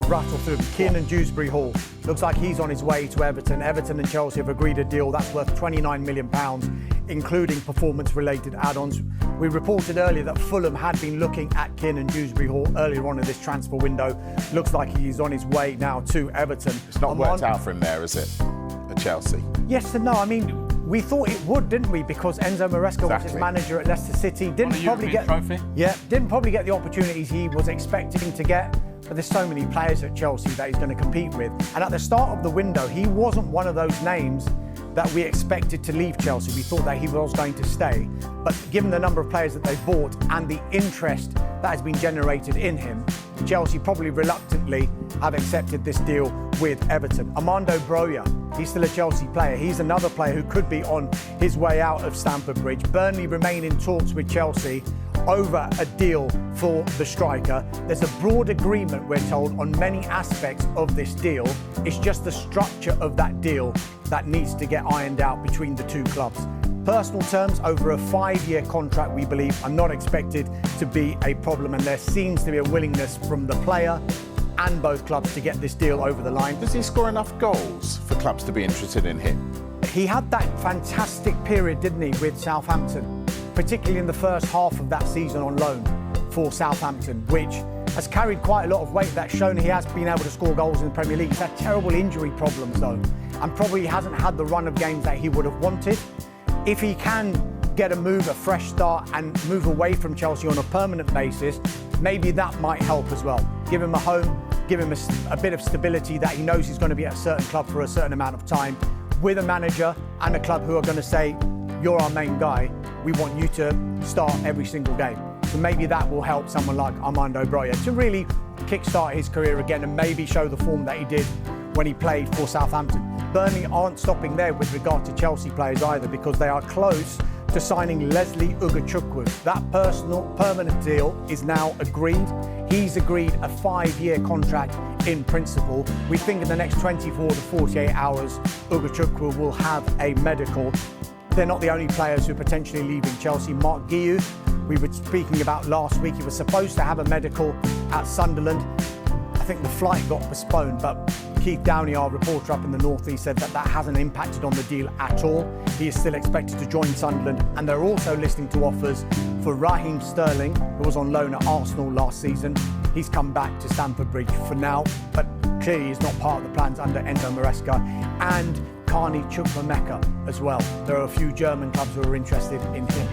rattle through. Kiernan Dewsbury-Hall looks like he's on his way to Everton. Everton and Chelsea have agreed a deal that's worth £29 million, including performance-related add-ons. We reported earlier that Fulham had been looking at Kiernan Dewsbury-Hall earlier on in this transfer window. Looks like he's on his way now to Everton. It's not worked out for him there, is it, at Chelsea? Yes and no. I mean, we thought it would, didn't we? Because Enzo Maresca was his manager at Leicester City. Didn't probably get the opportunities he was expecting to get. But there's so many players at Chelsea that he's going to compete with. And at the start of the window, he wasn't one of those names that we expected to leave Chelsea. We thought that he was going to stay. But given the number of players that they've bought and the interest that has been generated in him, Chelsea probably reluctantly have accepted this deal with Everton. Armando Broja, he's still a Chelsea player. He's another player who could be on his way out of Stamford Bridge. Burnley remain in talks with Chelsea over a deal for the striker. There's a broad agreement, we're told, on many aspects of this deal. It's just the structure of that deal that needs to get ironed out between the two clubs. Personal terms over a 5-year contract, we believe, are not expected to be a problem, and there seems to be a willingness from the player and both clubs to get this deal over the line. Does he score enough goals for clubs to be interested in him? He had that fantastic period, didn't he, with Southampton, particularly in the first half of that season on loan for Southampton, which has carried quite a lot of weight. That's shown he has been able to score goals in the Premier League. He's had terrible injury problems, though, and probably hasn't had the run of games that he would have wanted. If he can get a move, a fresh start, and move away from Chelsea on a permanent basis, maybe that might help as well. Give him a home, give him a bit of stability that he knows he's going to be at a certain club for a certain amount of time, with a manager and a club who are going to say, you're our main guy, we want you to start every single game. So maybe that will help someone like Armando Broja to really kickstart his career again and maybe show the form that he did when he played for Southampton. Burnley aren't stopping there with regard to Chelsea players either, because they are close to signing Leslie Ugachukwu. That permanent deal is now agreed. He's agreed a 5-year contract in principle. We think in the next 24 to 48 hours, Ugachukwu will have a medical. They're not the only players who are potentially leaving Chelsea. Mark Guiu, we were speaking about last week, he was supposed to have a medical at Sunderland. I think the flight got postponed, but Keith Downey, our reporter up in the North East, said that hasn't impacted on the deal at all. He is still expected to join Sunderland, and they're also listening to offers for Raheem Sterling, who was on loan at Arsenal last season. He's come back to Stamford Bridge for now, but clearly he's not part of the plans under Enzo Maresca, and Carney Chukwuemeka as well. There are a few German clubs who are interested in him.